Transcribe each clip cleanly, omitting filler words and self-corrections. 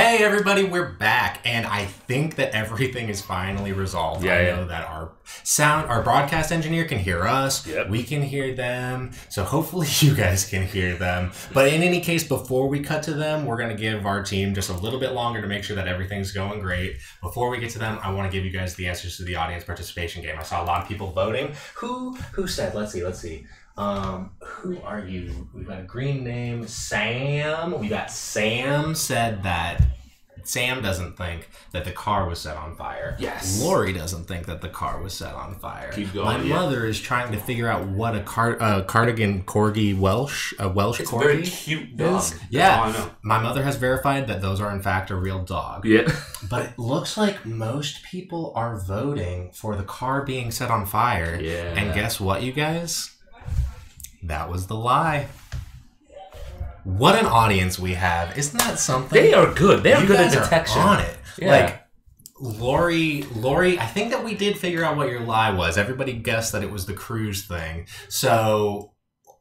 Hey everybody, we're back, and I think that everything is finally resolved. I know that our broadcast engineer can hear us, we can hear them, so hopefully you guys can hear them. But in any case, before we cut to them, we're going to give our team just a little bit longer to make sure that everything's going great. Before we get to them, I want to give you guys the answers to the audience participation game. I saw a lot of people voting. Who said, let's see. Who are you? We've got a green name, Sam. We got Sam said that Sam doesn't think that the car was set on fire. Yes. Lori doesn't think that the car was set on fire. Keep going. My mother is trying to figure out what a cardigan corgi Welsh corgi. It's a very cute dog. Yeah. I know. My mother has verified that those are in fact a real dog. Yeah. But it looks like most people are voting for the car being set on fire. Yeah. And guess what, you guys? That was the lie. What an audience we have. Isn't that something? They are good. They're good at are detection. On it. Yeah. Like, Lori, I think that we did figure out what your lie was. Everybody guessed that it was the cruise thing. So,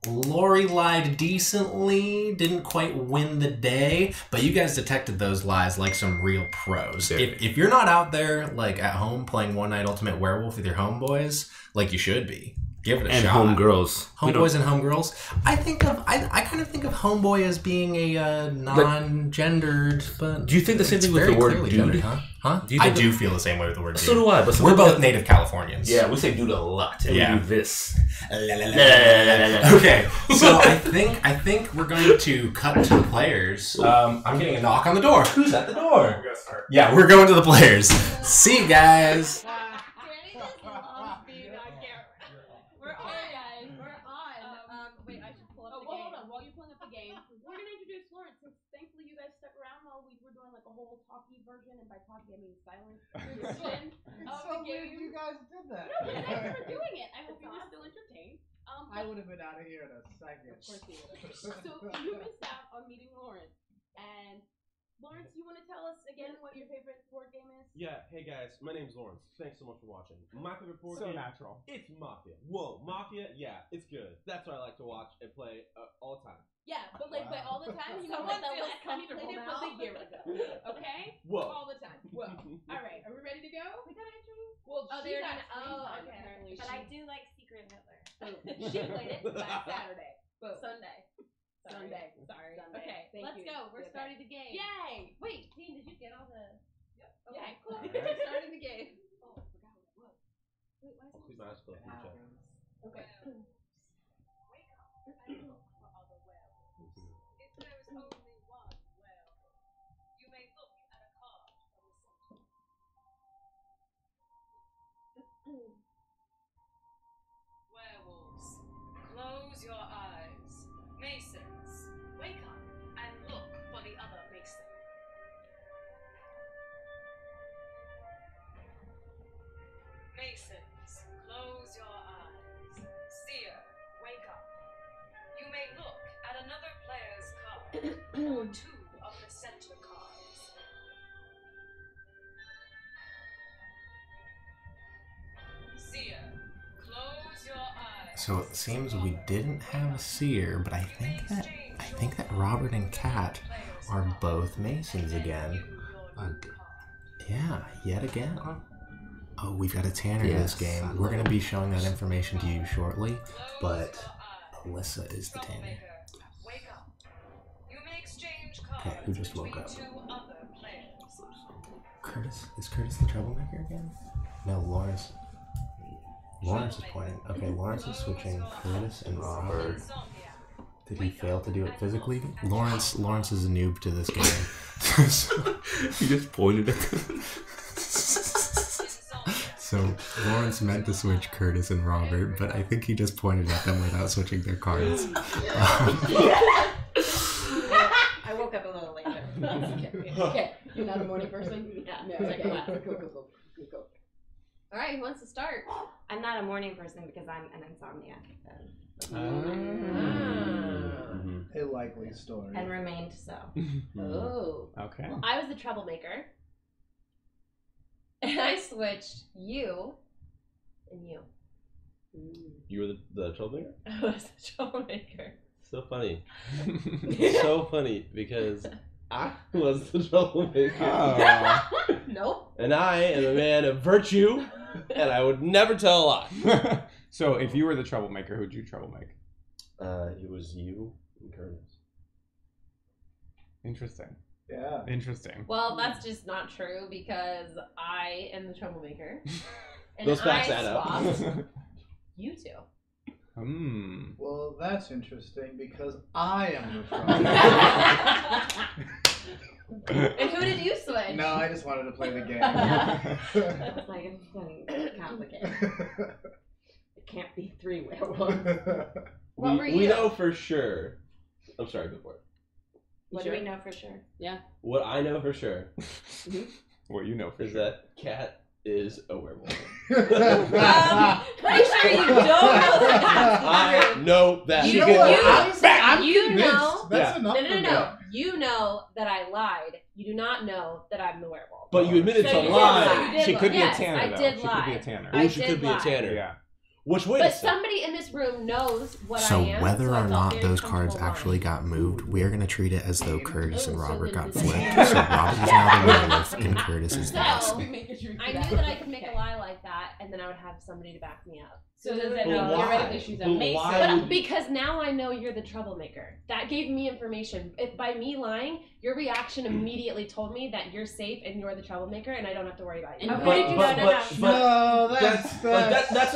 Lori lied decently, didn't quite win the day, but you guys detected those lies like some real pros. Yeah. If you're not out there, like, at home playing One Night Ultimate Werewolf with your homeboys, like you should be. Give it a shot. And homegirls. Homeboys and homegirls. I kind of think of homeboy as being a non-gendered, but do you think the same thing with the word dude? Gendered, huh? I do feel the same way with the word dude. So do I. But we're both native Californians. Yeah, we say dude a lot. And we do this. Okay, so I think we're going to cut to the players. I'm getting a knock on the door. Who's at the door? Yeah, we're going to the players. See you guys. Version, and by talkie I mean silent version of the game. You guys did that. No, but thanks for doing it. I hope you were still entertained. I would have been out of here in a second. Of course you would have. So you missed out on meeting Lawrence. And Lawrence, you want to tell us again what your favorite board game is? Yeah, hey guys, my name's Lawrence. Thanks so much for watching. My favorite board game. So natural. It's Mafia. Whoa, Mafia? Yeah, it's good. That's what I like to watch and play all the time. Yeah, but like by all the time, you know what? The last time you played it was a year ago. Okay? Whoa. All the time. Whoa. All right, are we ready to go? We got entries. Well, they're got done. screen time, Okay. apparently. But I do like Secret Hitler. She played it last Saturday. Boom. Sunday. Sorry. Sunday. Okay, Thank let's you. go. We're starting the game. Yay! Wait, Dean, did you get all the... Yep. Okay, cool. Alright. We're starting the game. Oh, I forgot what it was. Wait, why is it? Keep my eyes closed. Check. Okay. Werewolves, close your eyes. Masons, wake up and look for the other Mason. Masons, close your eyes. Seer, wake up. You may look at another player's card or two of the center cards. Seer, close your eyes. So it seems we didn't have a seer, but I think that Robert and Kat are both Masons again. Yeah, yet again. Oh, we've got a Tanner in this game. We're going to be showing that information to you shortly, but Alyssa is the Tanner. Okay, who just woke up? Curtis? Is Curtis the troublemaker again? No, Lawrence. Lawrence is pointing. Okay, Lawrence is switching Curtis and Robert. Did he fail to do it physically? Lawrence is a noob to this game. He just pointed at them. So Lawrence meant to switch Curtis and Robert, but I think he just pointed at them without switching their cards. I woke up a little later. Okay, you're not a morning person? Yeah. No, okay, cool. All right, who wants to start? I'm not a morning person because I'm an insomniac. A likely story. And remained so. Oh. Okay. Well, I was the troublemaker. And I switched you and you. You were the troublemaker? I was the troublemaker. So funny. So funny because I was the troublemaker. Oh. Nope. And I am a man of virtue, and I would never tell a lie. So if you were the troublemaker, who'd you troublemaker? It was you and Curtis. Interesting. Yeah. Interesting. Well, that's just not true because I am the troublemaker. And Those facts add I up. swapped you two. Well, that's interesting because I am the troublemaker. And who did you switch? No, I just wanted to play the game. It's like it's getting complicated. It can't be 3 werewolves. What were We you? know for sure. I'm sorry, go for it. What do we know for sure? Yeah. What I know for sure What you know for is sure. that Cat is a werewolf. Pretty sure you don't know that. I know that. You, know what? I'm you convinced. know. That's Yeah. enough No. for me. You know that I lied. You do not know that I'm the werewolf. But you admitted So to you did lie. lie. You did She lie. could be Yes, a tanner, I though. did She lie. could be a tanner. I Oh, she did could be a lie. tanner. Yeah. Which way But to say? somebody in this room knows what So I am. whether so I or felt not very those cards comfortable actually lying. got moved, we are going to treat it as though Curtis and Oh, so Robert then got does flipped. it- So Robert is now the werewolf and Curtis is the So, innocent. I knew that I could make a lie like that, and then I would have somebody to back me up. So does it But why? theoretically she's a But mason? why But would- because now I know you're the troublemaker. That gave me information. If by me lying, your reaction immediately told me that you're safe and you're the troublemaker, and I don't have to worry about you. And But- who did you but- know but- to No,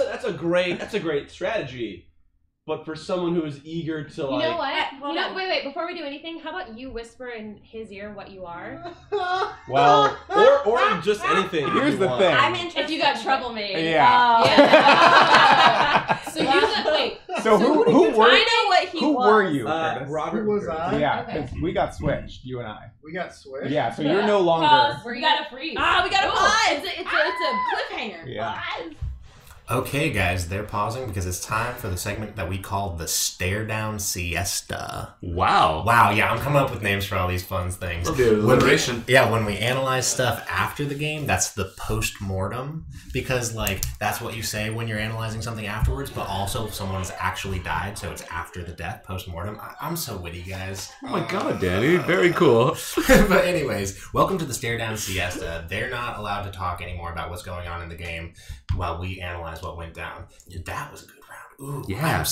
that's a great strategy. But for someone who is eager to You like, know what? hold You know, on. wait. Before we do anything, how about you whisper in his ear what you are? Well, or just anything. if here's you the want. thing. I'm interested. If you got troublemaker. Yeah. Yeah. So you got wait. So who were I know what he who was. were you, Curtis? Robert. Who was Curtis. I? Yeah, Okay. because we got switched, you and I. We got switched? Yeah, so you're no longer. Pause. We gotta freeze. We got a pause. It's a cliffhanger. Yeah. pause. Okay, guys, they're pausing because it's time for the segment that we call the Stare Down Siesta. Wow. Wow, yeah, I'm coming up with names for all these fun things. Okay, alliteration. When we analyze stuff after the game, that's the post-mortem, because, like, that's what you say when you're analyzing something afterwards, but also if someone's actually died, so it's after the death, post-mortem. I'm so witty, guys. Oh my god, Danny. Very cool. But anyways, welcome to the Stare Down Siesta. They're not allowed to talk anymore about what's going on in the game while we analyze what went down. That was a good round. Ooh, Yeah.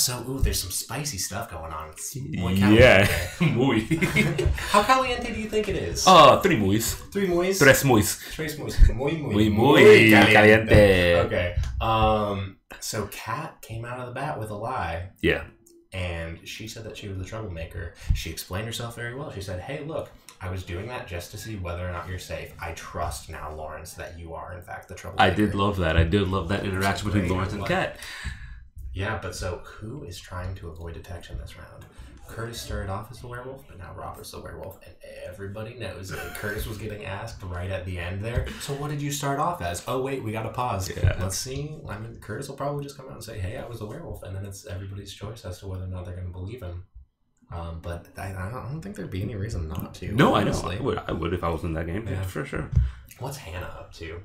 there's some spicy stuff going on. Yeah. Muy. How caliente do you think it is? Three muy. 3 muy? Tres muy. Tres muy. Muy caliente. Okay. So Kat came out of the bat with a lie. Yeah. And she said that she was the troublemaker. She explained herself very well. She said, hey, look, I was doing that just to see whether or not you're safe. I trust now, Lawrence, that you are, in fact, the troublemaker. I did love that. I did love that interaction between Great. Lawrence and Kat. Yeah, but so who is trying to avoid detection this round? Curtis started off as the werewolf, but now Robert's the werewolf, and everybody knows it. Curtis was getting asked right at the end there, so what did you start off as? Oh, wait, we gotta pause. Yeah. Let's see. I mean, Curtis will probably just come out and say, hey, I was the werewolf, and then it's everybody's choice as to whether or not they're gonna believe him. But I don't think there'd be any reason not to. No, I know. honestly. I would if I was in that game. Yeah. For sure. What's Hannah up to?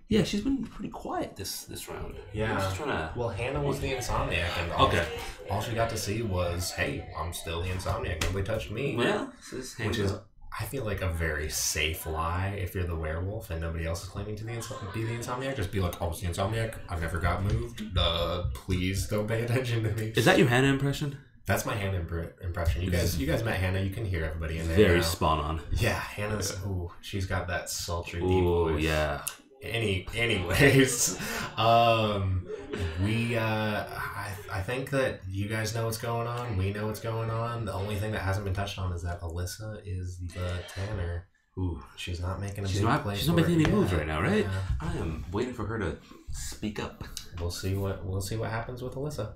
Yeah, she's been pretty quiet this round. Yeah. She's trying to... Well, Hannah was the insomniac, and all she got to see was, hey, I'm still the insomniac. Nobody touched me. Well, Which is, I feel like, a very safe lie if you're the werewolf and nobody else is claiming to be the insomniac. Just be like, I was the insomniac. I never got moved. Please don't pay attention to me. Is that your Hannah impression? That's my Hannah impression. You guys met Hannah. You can hear everybody in there. Very now. spot on. Yeah, Hannah's. Ooh, she's got that sultry deep Oh voice. yeah. Anyways, I think that you guys know what's going on. We know what's going on. The only thing that hasn't been touched on is that Alyssa is the tanner. Ooh, she's not making she's not making any moves right now, right? I am waiting for her to speak up. We'll see what happens with Alyssa.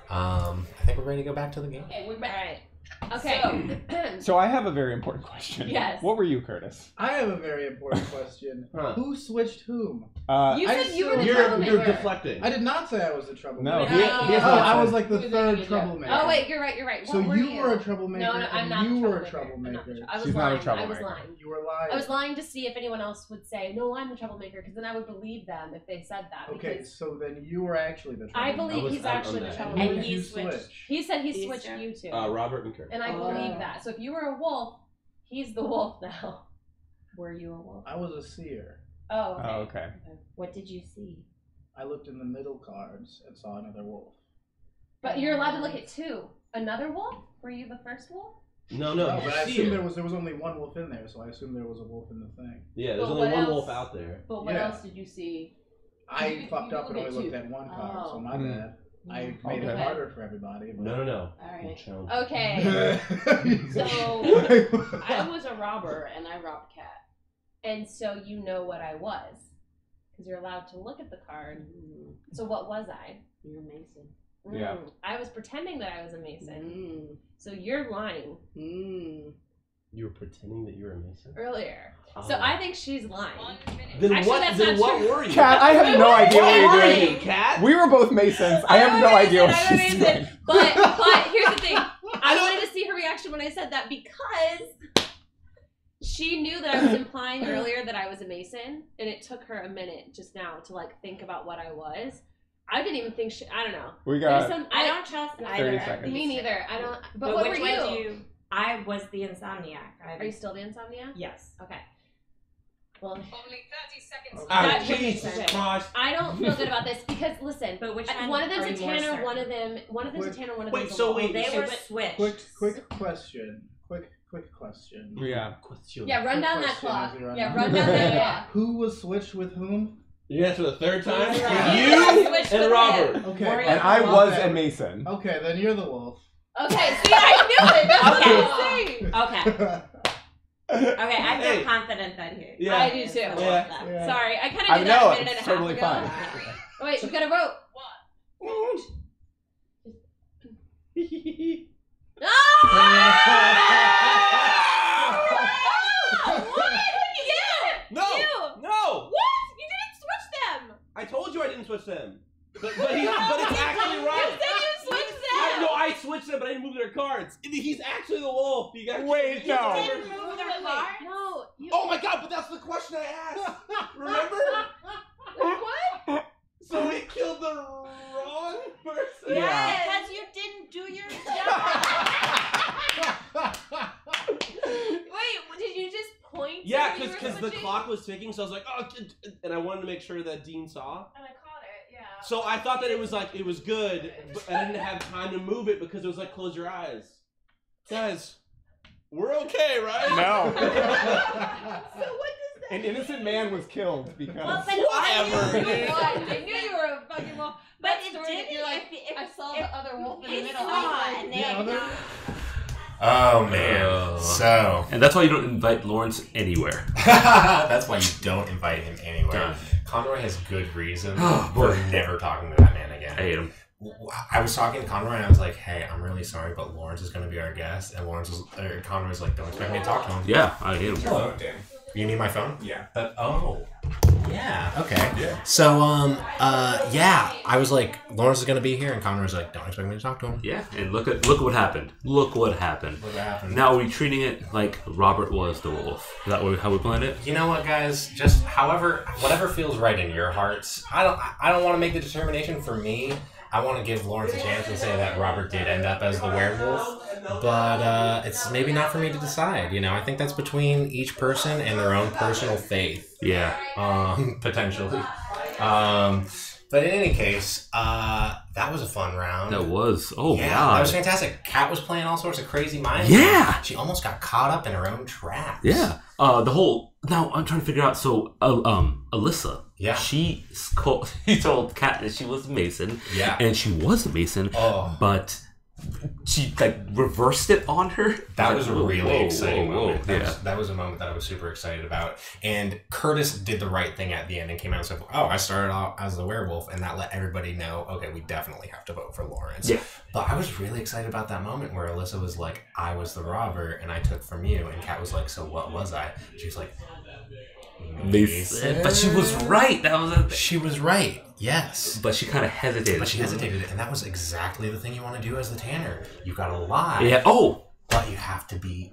I think we're ready to go back to the game. Okay, we're back. Okay. So I have a very important question. Yes. What were you, Curtis? I have a very important question. Huh. Who switched whom? You said you were the You're troublemaker. deflecting. I did not say I was the troublemaker. No, he has I not was said- like the Who third did you do? troublemaker. Oh wait, you're right. So What you were a troublemaker. No, I'm not. and you the were a troublemaker. I'm not the troublemaker. I was She's not a lying. I was troublemaker. lying. You were lying. I was lying to see if anyone else would say, "No, I'm the troublemaker," because then I would believe them if they said that. Okay, because so then you were actually the I troublemaker. believe he's actually the that. Who troublemaker. did he you switched. switch? He said he These switched two? you two, Robert and Kurt. and I believe that. So if you were a wolf, He's the wolf now. Were you a wolf? I was a seer. Oh, okay. Oh, okay. What did you see? I looked in the middle cards and saw another wolf. But you're allowed to look at two. Another wolf? Were you the first wolf? No, No, you but I see assumed it. there was only one wolf in there, so I assumed there was a wolf in the thing. Yeah, there's But only what one else? wolf out there. But what Yeah. else did you see? I fucked up and looked only at looked two. at one card, Oh. so my bad. I Mm. made it Okay. harder for everybody. But... No. Alright. Challenge. Okay. So, I I was a robber and I robbed Cat. And so you know what I was. Because you're allowed to look at the card. So what was I? You're a mason. Yeah. I was pretending that I was a mason. So you're lying You were pretending that you were a mason? earlier. Oh. So I think she's lying. 1 minute. Then Actually, what? that's Then not what true. were you? Cat, I have no idea what What you're were doing. you? Cat? We were both Masons. I have I'm no a idea what Mason, I'm a she's Mason. doing. But here's the thing. I wanted to see her reaction when I said that because she knew that I was implying earlier that I was a Mason, and it took her a minute just now to like think about what I was. I didn't even think I don't know. We There's got some, I don't trust 30 either. of seconds. these. Me neither. I don't. But But what which were one you? do you? I was the insomniac. Are you still the insomnia? Yes. Okay. Well, Only 30 seconds. Ah, That would make Jesus sense. Christ. I don't feel good about this because listen, But which one? one of them's are a you more Tanner, certain? one of them's a Tanner, one of Wait, them's a so wolf. wait, They so were switched. Quick question. Quick question. Yeah. Question. Yeah, run Quick down that question clock. as we run Yeah, down. run down that clock. Who was switched with whom? You answer the third time? Yeah. You Switched and with Robert. Okay. Were you- And I Well, was okay. a Mason. Okay, then you're the wolf. Okay, see, I knew it. That's Okay. what I'm saying. Okay. Okay, I feel Hey. confident that he. Yeah. I do too. Yeah. Yeah. Sorry, I kind of I did that know, a minute and a it's half totally ago. fine. Oh, wait, you gotta vote. 1. What? Who did you get? No! You. No! What? You didn't switch them. I told you I didn't switch them. But it's actually You right. said you switched them. No, I switched them, but I didn't move their cards. He's actually the wolf. You guys Wait, no. You didn't move their cards? No. You, Oh my god, but that's the question I asked. Remember? What? So we killed the wrong person? Yeah. Because you didn't do your job. Wait, did you just point? Yeah, to who you were because the switching? clock was ticking, so I was like, oh, and I wanted to make sure that Dean saw. And I caught it, yeah. So I thought that it was good, but I didn't have time to move it because it was like, close your eyes. Guys, we're okay, right? No. So what does that An innocent man was killed because. Well, but Whatever. mean? I knew you were a fucking wolf. But That it story that didn't. You're like, if I saw if the other wolf in the he middle. saw I and was they The other- Oh man. So And that's why you don't invite Lawrence anywhere. that's why you don't invite him anywhere. Done. Conroy has good reason Oh, for boy. never talking to that man again. I hate him. I was talking to Conroy and I was like, "Hey, I'm really sorry, but Lawrence is going to be our guest." And Conroy was like, "Don't expect me to talk to him." Yeah, I hate him. Hello, Dan. You need my phone? Yeah. Yeah. Okay. Yeah. So, yeah, I was like, Lawrence is gonna be here, and Conroy was like, don't expect me to talk to him. Yeah, and look what happened. Look what happened. What happened? Now are we treating it like Robert was the wolf? Is that how we planned it? You know what, guys? Just whatever feels right in your hearts. I don't want to make the determination for me. I want to give Lawrence a chance and say that Robert did end up as the werewolf, but it's maybe not for me to decide. You know, I think that's between each person and their own personal faith. Yeah. Potentially. But in any case, that was a fun round. That was. Oh, yeah, God. that was fantastic. Kat was playing all sorts of crazy mind Yeah. games. She almost got caught up in her own traps. Yeah. Now I'm trying to figure out. So, Alyssa. Yeah. She told Kat that she was a Mason. Yeah. And she was a Mason. Oh. But she reversed it on her. That was a really exciting moment. Yeah. That was a moment that I was super excited about. And Curtis did the right thing at the end and came out and said, "Oh, I started out as the werewolf," and that let everybody know, okay, we definitely have to vote for Lawrence. Yeah. But I was really excited about that moment where Alyssa was like, "I was the robber and I took from you," and Kat was like, "So what was I?" She was like, Mason. But she was right. That was a thing. She was right. Yes. But she kind of hesitated. But she hesitated, and that was exactly the thing you want to do as the Tanner. You gotta lie. Yeah. Oh. But you have to be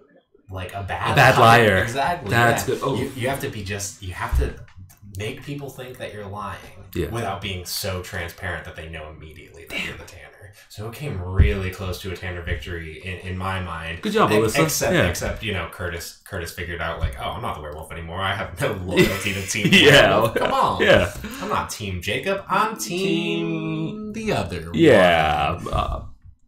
like a bad liar. Exactly. That's yeah. good. Oh. You have to be you have to make people think that you're lying without being so transparent that they know immediately that you're the Tanner. So it came really close to a Tanner victory in my mind. Good job, Alyssa. Except Curtis figured out like, oh, I'm not the werewolf anymore. I have no loyalty to Team Werewolf. Come on. Yeah. I'm not Team Jacob. I'm Team the other. Yeah.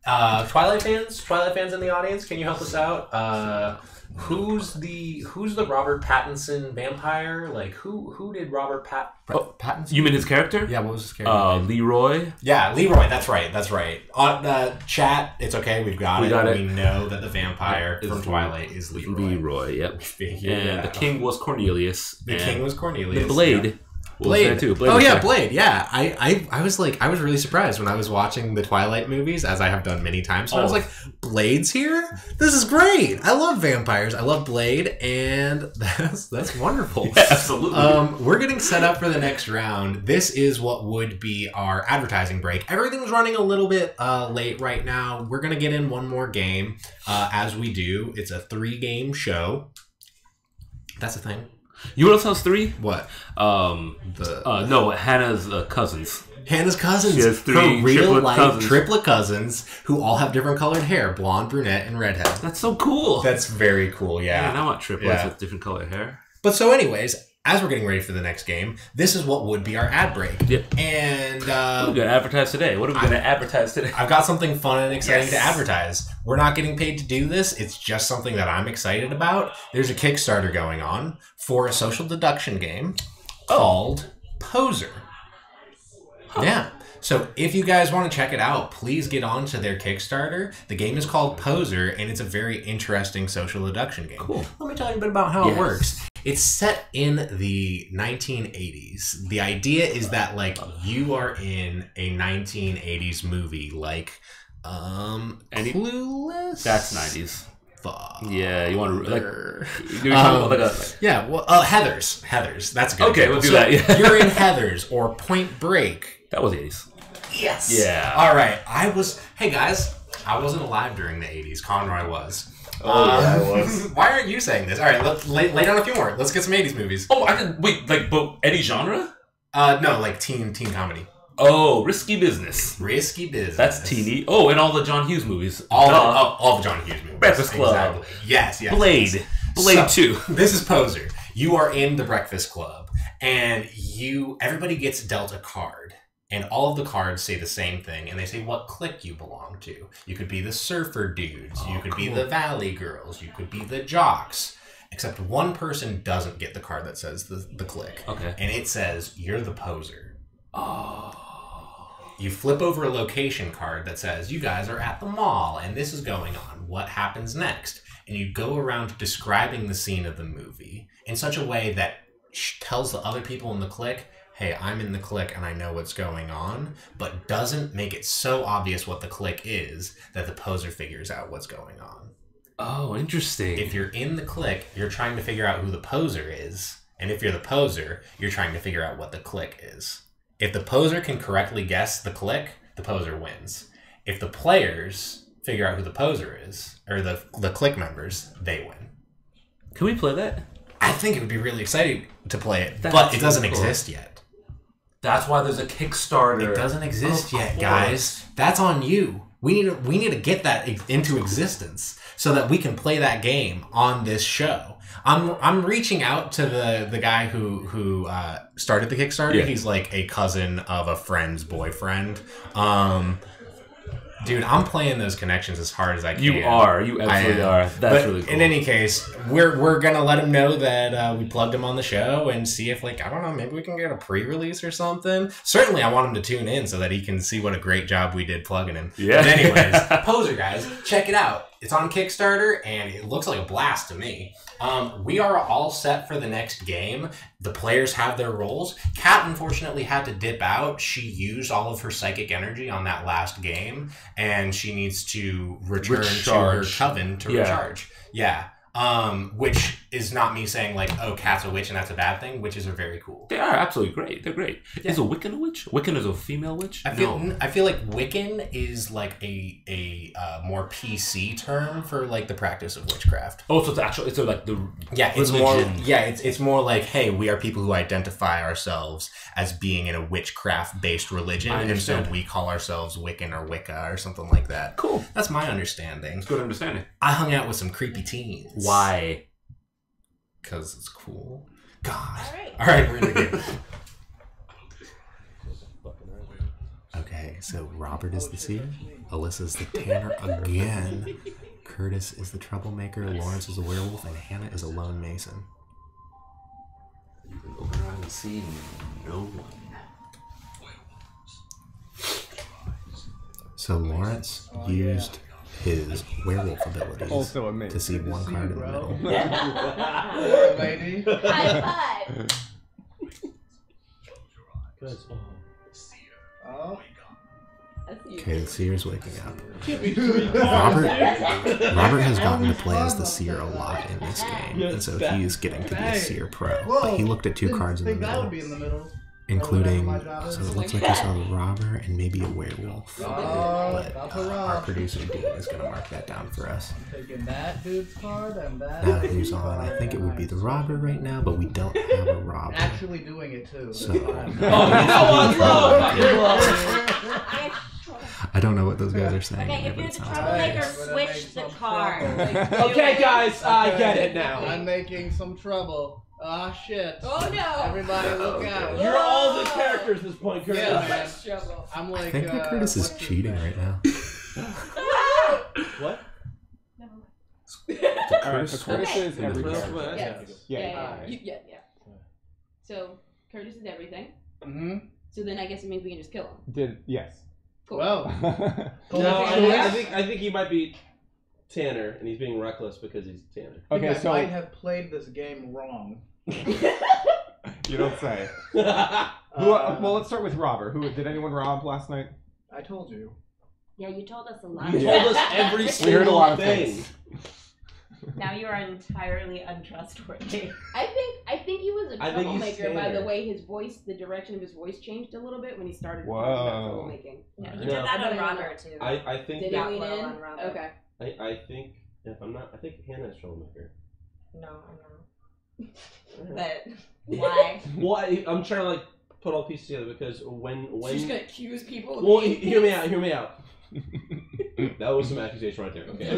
Twilight fans in the audience, can you help us out? Who's the Robert Pattinson vampire? Like who did Robert Pattinson? You mean his character? Yeah, what was his character? Leroy. Yeah, Leroy. That's right. On chat, it's okay. We got it. We know that the vampire from Twilight is Leroy. Leroy. Yep. And the king was Cornelius. The king was Cornelius. The Blade. Yeah. Blade too. Blade Blade. Yeah, I was really surprised when I was watching the Twilight movies, as I have done many times. So I was like, Blade's here? This is great. I love vampires. I love Blade, and that's wonderful. Yeah, absolutely. We're getting set up for the next round. This is what would be our advertising break. Everything's running a little bit late right now. We're gonna get in one more game. As we do, it's a 3-game show. That's a thing. You know what else has 3? What? No, Hannah's cousins. Hannah's cousins. She has 3 her real-life cousins. triplet cousins who all have different colored hair. Blonde, brunette, and redhead. That's so cool. That's very cool, yeah. Man, I want triplets with different colored hair. But so anyways, as we're getting ready for the next game, this is what would be our ad break. Yep. And what are we going to advertise today? What are we going to advertise today? I've got something fun and exciting to advertise. We're not getting paid to do this. It's just something that I'm excited about. There's a Kickstarter going on for a social deduction game called Poser. Huh. Yeah. So if you guys want to check it out, please get on to their Kickstarter. The game is called Poser, and it's a very interesting social deduction game. Cool. Let me tell you a bit about how it works. It's set in the 1980s. The idea is that, like, you are in a 1980s movie, like, Clueless? That's 90s. Fuck. Yeah, you want to, like Heathers. That's a good Okay, example. we'll do that, yeah. You're in Heathers or Point Break. That was 80s. Yes. Yeah. All right. Hey, guys. I wasn't alive during the 80s. Conroy was. I was. Why aren't you saying this? All right, let's lay down a few more. Let's get some 80s movies. Oh, I can wait. But any genre? No, like teen comedy. Oh, Risky Business. Risky Business. That's teeny. Oh, and all the John Hughes movies. All the John Hughes movies. Breakfast Club. Exactly. Yes. Blade. Blade 2. This is Poser. You are in the Breakfast Club, and everybody gets dealt a card. And all of the cards say the same thing, and they say what clique you belong to. You could be the surfer dudes, you could be the valley girls, you could be the jocks. Except one person doesn't get the card that says the clique. Okay. And it says, you're the poser. Oh. You flip over a location card that says, you guys are at the mall, and this is going on. What happens next? And you go around describing the scene of the movie in such a way that tells the other people in the clique, hey, I'm in the clique and I know what's going on, but doesn't make it so obvious what the clique is that the poser figures out what's going on. Oh, interesting. If you're in the clique, you're trying to figure out who the poser is, and if you're the poser, you're trying to figure out what the clique is. If the poser can correctly guess the clique, the poser wins. If the players figure out who the poser is, or the clique members, they win. Can we play that? I think it would be really exciting to play it, but it doesn't exist yet. That's why there's a Kickstarter. It doesn't exist yet, guys. That's on you. We need to get that into existence so that we can play that game on this show. I'm reaching out to the guy who started the Kickstarter. Yeah. He's like a cousin of a friend's boyfriend. Dude, I'm playing those connections as hard as I can. You are. You absolutely are. That's really cool. In any case, we're going to let him know that we plugged him on the show and see if, like, I don't know, maybe we can get a pre-release or something. Certainly, I want him to tune in so that he can see what a great job we did plugging him. Yeah. But anyways, Poser, guys, check it out. It's on Kickstarter, and it looks like a blast to me. We are all set for the next game. The players have their roles. Kat, unfortunately, had to dip out. She used all of her psychic energy on that last game, and she needs to return to her coven to recharge. Yeah. Which is not me saying like, oh, cat's a witch and that's a bad thing. Witches are very cool. They are absolutely great. They're great. Yeah. Is a Wiccan a witch? Wiccan is a female witch? I feel like Wiccan is like a more PC term for like the practice of witchcraft. Oh, so it's like the it's more like, hey, we are people who identify ourselves as being in a witchcraft based religion, and so we call ourselves Wiccan or Wicca or something like that. Cool. That's my understanding. It's good understanding. I hung out with some creepy teens. Why? Because it's cool. God. All right, we're in the game. Okay, so Robert is the seer, Alyssa's the tanner again, Curtis is the troublemaker, Lawrence is a werewolf, and Hannah is a lone mason. You can open around and see no one. So Lawrence used his werewolf abilities to see one card in the middle. Lady. High five. Oh. Okay, the seer's waking up. Robert Robert has gotten to play as the seer a lot in this game, and so he is getting to be a seer pro. But he looked at two cards in the middle, including, so it looks like he saw the robber and maybe a werewolf. But our producer Dean is going to mark that down for us. I'm taking that dude's card and that. Now who's on? I think it would be the robber right now, but we don't have a robber. Actually doing it too. So, I I don't know what those guys are saying. Okay, in if there, you're but the it sounds troublemaker, But it switch makes the some card. trouble. Okay, guys, I get it now. I'm making some trouble. Ah, shit. Oh no. Everybody look out. You're all the characters at this point, Curtis. Yeah, man. Trouble. I'm like, I think that Curtis is what's his cheating name? right now. What? Alright, so Curtis is every Yes. character. Yeah. Yeah. So Curtis is everything. Mm-hmm. So then I guess it means we can just kill him. Yes. Cool. Well, No, Okay. I think he might be Tanner, and he's being reckless because he's Tanner. I think Okay, I so might have played this game wrong. you don't say. Well, let's start with robber. Who did anyone rob last night? I told you. Yeah, you told us a lot. You Yeah. told us every We single heard a lot of thing. things. Now you are entirely untrustworthy. I think he was a I think he's troublemaker by the Tanner. way his voice, the direction of his voice changed a little bit when he started talking Whoa. about troublemaking. Yeah, you No. did that I on don't Robert too. I think Did Yeah, he lean well, in? on Robert. Okay. I think if I'm not, I think Hannah's troublemaker. No, I'm not. But why? Well, I'm trying to like put all pieces together because when She's gonna accuse people of well, being hear me things? out. Hear me out. That was some accusation right there. Okay.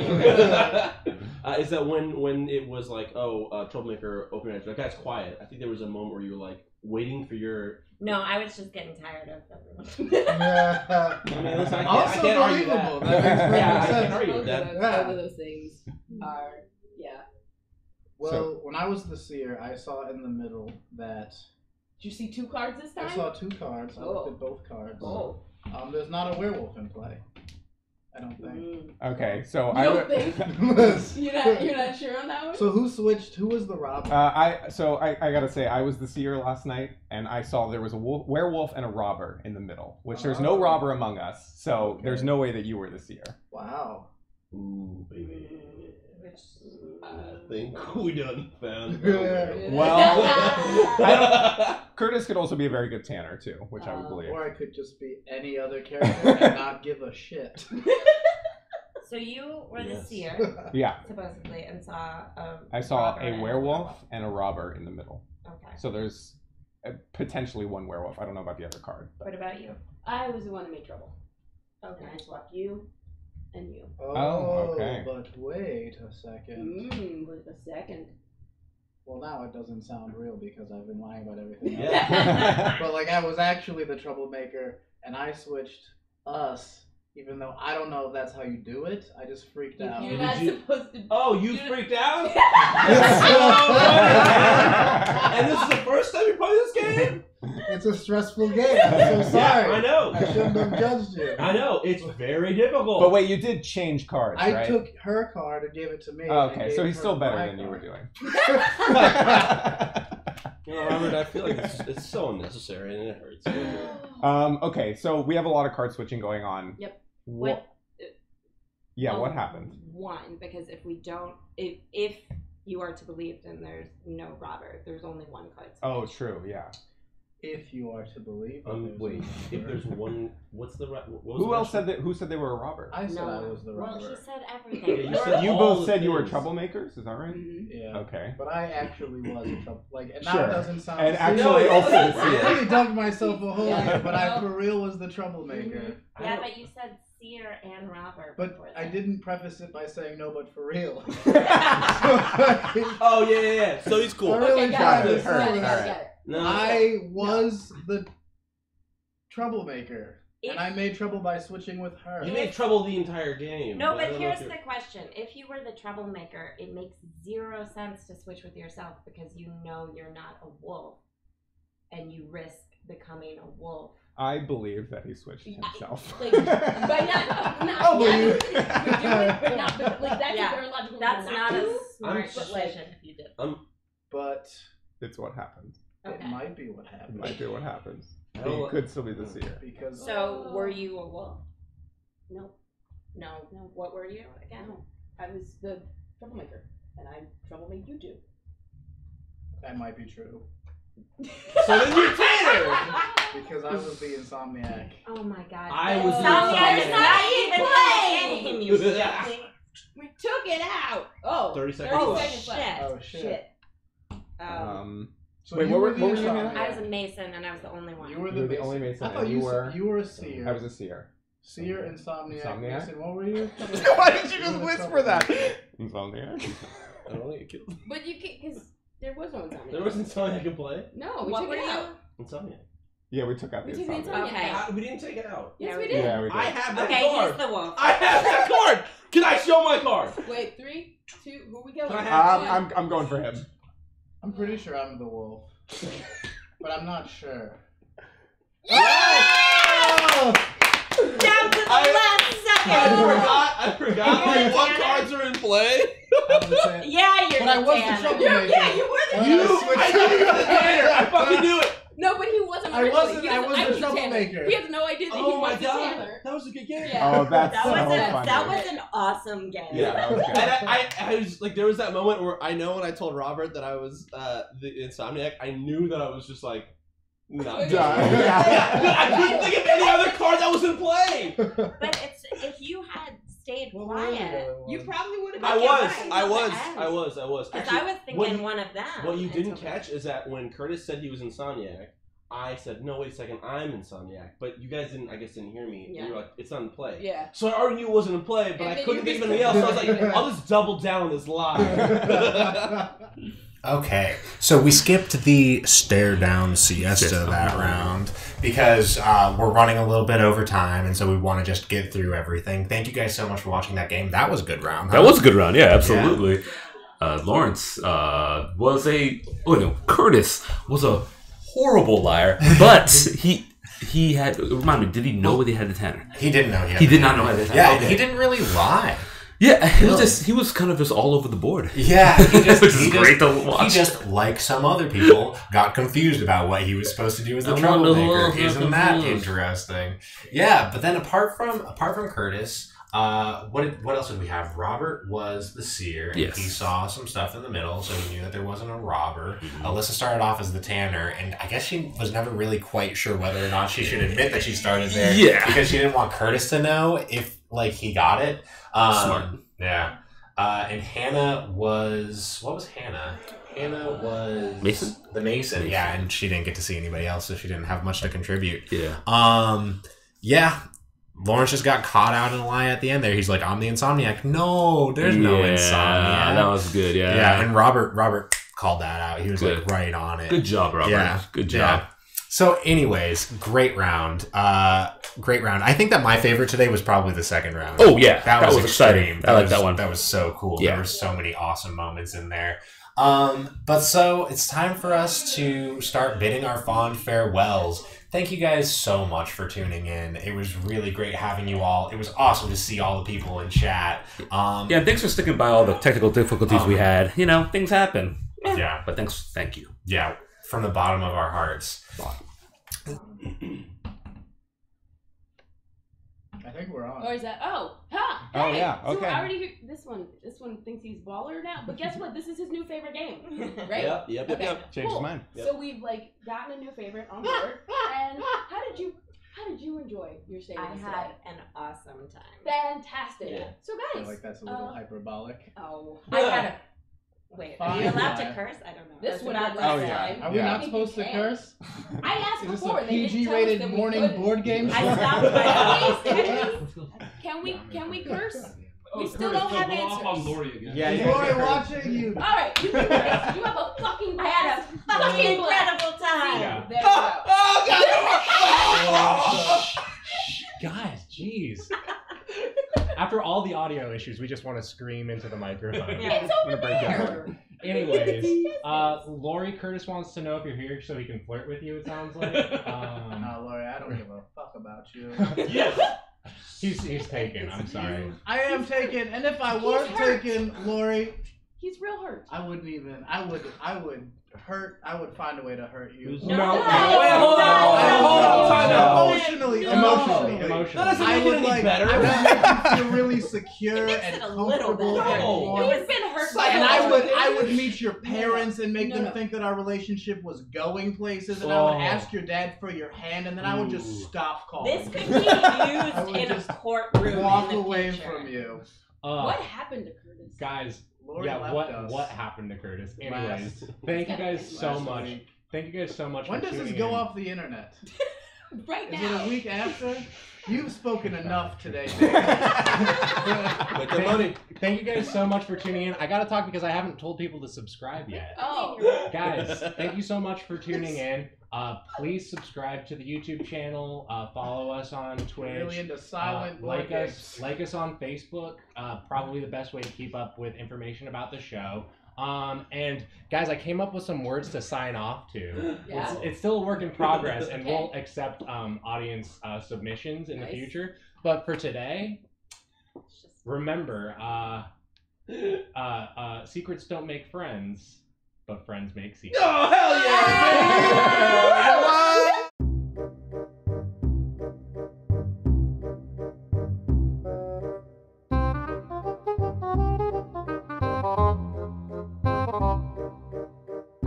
Is that when it was like, oh, troublemaker, open edge, that guy's quiet. I think there was a moment where you were like waiting for your. No, I was just getting tired of everyone. Yeah. I mean, listen, I Also can't argue believable. that. That makes perfect Yeah, I sense. can't argue Both with of that. those, Yeah. both of those things are, yeah. Well, when I was the seer, I saw in the middle that Did you see two cards this time? I saw two cards. I looked at both cards. Oh. There's not a werewolf in play. I don't think. Mm. Okay, so You I don't would. think? You're not sure on that one? So who switched? Who was the robber? I gotta say I was the seer last night, and I saw there was a werewolf and a robber in the middle, which there's no Oh. robber among us, so Okay. there's no way that you were the seer. Wow. Ooh, baby. I think we done found. Well, Curtis could also be a very good tanner too, which I would believe. Or I could just be any other character and not give a shit. So you were the Yes. seer, Yeah, supposedly, and saw a I saw robber a and werewolf and a robber in the middle. Okay. So there's potentially one werewolf. I don't know about the other card. But. What about you? I was the one that made trouble. Okay. And I swapped you and you. Oh, okay. But wait a second. Wait a second. Well, now it doesn't sound real because I've been lying about everything else. Yeah. But like, I was actually the troublemaker, and I switched us. Even though I don't know if that's how you do it, I just freaked out. You're Did not you- supposed to. Oh, you You're- freaked out? That's so funny. And this is the first time you play this game? It's a stressful game. I'm so sorry. Yeah, I know. I shouldn't have judged you. I know. It's very difficult. But wait, you did change cards, I right? took her card and gave it to me. Oh, and okay, gave so he's her still better my than you were card. doing. You know, Robert, I feel like it's so unnecessary and it hurts. Okay, so we have a lot of card switching going on. Yep. What? Yeah, Well, what happened? One, because if we don't, if you are to believe, then there's no robber. There's only one card. Oh, true. Yeah. If you are to believe. Wait. If there's one, what's the Who else said that? Who said they were a robber? I said I was the Well, robber. he said everything. You both said you were troublemakers. Is that right? Yeah. Okay. But I actually was a trouble. And Sure. that doesn't sound. And actually, also, I really dug myself a hole here, but I for real was the troublemaker. Yeah, but you said seer and robber. But I didn't preface it by saying no, but for real. Oh yeah. So he's cool. I really tried to All right. sell it. No. I was the troublemaker, and I made trouble by switching with her. You made trouble the entire game. No, but here's the question. If you were the troublemaker, it makes 0 sense to switch with yourself because you know you're not a wolf and you risk becoming a wolf. I believe that he switched himself. But not believe. But not, like, that's Yeah. a very logical That's thing not to a do. smart But, like, decision if you did. But It's what happened. it might be what It happened. might be what happens. I He don't- could still be the seer. Because So, were you a wolf? No. No. What were you again? No. I was the troublemaker, and I troublemaker you two. that might be true. So then you're Tanner. Because I was the insomniac. Oh my god. I was the Insomniac's insomniac. not even in the game, you Yeah. stupid. We took it out. Oh. 30 seconds. 30 Oh, seconds shit. left. Oh shit. So Wait, you what were were the you, insomniac. Hannah? I was a mason and I was the only one. You were You were the Mason. only Mason, I thought and you you were a seer. I was a seer. Seer, insomniac. Insomniac? Mason, what were you? Why did you You just were the whisper that? troublemaker. Insomniac. I don't want to get killed. But you can't, because there was no insomnia. There wasn't something I could play. No, we What took were it you? out. Insomnia. Yeah, we took out We the took the insomniac. insomnia. Okay. We didn't take it out. Yes, Yeah, we we did. Yeah, we did. I have that Okay, card. he's the wolf. I have that card. Can I show my card? Wait, 3, 2, who we going? Can I have I'm going for him. I'm pretty sure I'm the wolf. But I'm not sure. Down to the last second. I forgot like, what cards are in play. Yeah, you're But I the was the Tanner. troublemaker. Yeah, you were the When You, I switched- I knew you were the Tanner. I fucking knew it. No, but he wasn't I originally. wasn't- He I was the Tanner. troublemaker. He has no idea that he Oh my was the god, Tanner. that was a good game. Yeah. Oh, that's That so was funny. that was an awesome game. Yeah, that was good. And I was like, there was that moment where I know when I told Robert that I was the insomniac, I knew that I was just like, not Yeah. I couldn't think of any other card that was in play. But it's if you had stayed What were the quiet. other ones? You probably would have. I was. Because I was thinking when- one of them. What you didn't until- catch is that when Curtis said he was insomniac, I said, no, wait a second, I'm insomniac. But you guys didn't hear me. Yeah. And you were like, it's not in play. Yeah. So I already knew it wasn't in play, but And I then couldn't you think of just anything else. So I was couldn't- like, I'll just double down on this lie. Okay, so we skipped the stare down siesta that round because we're running a little bit over time, and so we want to just get through everything. Thank you guys so much for watching that game. That was a good round. Huh? That was a good round, yeah, absolutely. Lawrence Curtis was a horrible liar, but he had, remind me, did he know what he had the Tanner? He didn't know. He did not know he had the Tanner. Yeah, Okay. he didn't really lie. Yeah, he was kind of just all over the board. Yeah, Which is great to he watch. just, like some other people, got confused about what he was supposed to do as the I wonder who troublemaker. else got Isn't that confused? interesting? Yeah, but then apart from Curtis, what else did we have? Robert was the seer. And Yes. he saw some stuff in the middle, so he knew that there wasn't a robber. Mm-hmm. Alyssa started off as the Tanner, and I guess she was never really quite sure whether or not she should admit that she started there. Yeah. Because she didn't want Curtis to know if he got it. Smart. Yeah. And Hannah was... What was Hannah? Hannah was... Mason? The Mason, yeah. And she didn't get to see anybody else, so she didn't have much to contribute. Yeah. Yeah. Lawrence just got caught out in a lie at the end there. He's like, I'm the insomniac. No, there's no insomniac. That was good, yeah. Yeah, and Robert called that out. He was Good. like right on it. Good job, Robert. Yeah. Good job. Yeah. So anyways, great round. Great round. I think that my favorite today was probably the second round. Oh, yeah. That was exciting. extreme. I like that one. That was so cool. Yeah. There were so many awesome moments in there. But so it's time for us to start bidding our fond farewells. Thank you guys so much for tuning in. It was really great having you all. It was awesome to see all the people in chat. Yeah, thanks for sticking by all the technical difficulties we had. You know, things happen. Yeah. But thank you. Yeah. From the bottom of our hearts. I think we're on. Or is that? Oh, ha! Oh, Hey, yeah, So okay. I already hear this one. This one thinks he's baller now. But guess what? This is his new favorite game, right? Yep. Okay. Changed his mind. So we've like gotten a new favorite on board. And how did you enjoy your stay with I us had today? an awesome time. Fantastic. Yeah. So I guys, feel like that's a little hyperbolic. oh, I had a. Wait, are you Fine. allowed to curse? I don't know. this That's one about did to Oh, last yeah. time. Are we Yeah. not I think supposed you to can. curse? I asked Is this before. a And they didn't tell us PG-rated that we morning couldn't. board game? I stopped by. Can we curse? Oh, We still Curtis, don't have go off on answers. Lori again. Yeah, Is yeah. Lori watching you? All right, you can curse. You have a fucking I blast. had a fucking incredible time. Yeah. There you go. Guys, jeez. After all the audio issues, we just want to scream into the microphone. Yeah. It's over there. Anyways, Lori Curtis wants to know if you're here so he can flirt with you, it sounds like. No, Lori, I don't give a fuck about you. Yes. He's taken, I'm sorry. I am taken, and if I weren't hurt. taken, Lori, He's real hurt. I wouldn't even. I would hurt. I would find a way to hurt you. Who's- No. No. Wait, hold on. Hold on. Time out. Emotionally, No. emotionally. That Emotionally. doesn't I make it would any like. better. I would make you feel really secure It makes and it a little comfortable. better. and No. warm. He's been hurt. And I would meet your No. parents and make No, them no. think that our relationship was going places, and I would ask your dad for your hand, and then I would just Ooh. stop calling. This could be would used in a just courtroom. walk in the away future. from you. What happened to Curtis? Guys, Lori yeah, left what us. happened to Curtis? Last- Anyways, thank you guys so last much. week. Thank you guys so much When for does this tuning go in. off the internet? Right Is now. it a week after? You've spoken enough today, Dave. With the money. Thank you guys so much for tuning in. I gotta talk because I haven't told people to subscribe yet. Oh. Guys, thank you so much for tuning in. Please subscribe to the YouTube channel. Follow us on Twitch. Really into silent like board us on Facebook. Probably the best way to keep up with information about the show. And guys, I came up with some words to sign off to. Yeah. It's still a work in progress, and Okay. we'll accept audience submissions in the Nice. future. But for today, remember, secrets don't make friends, but friends make secrets. Oh, hell yeah! What?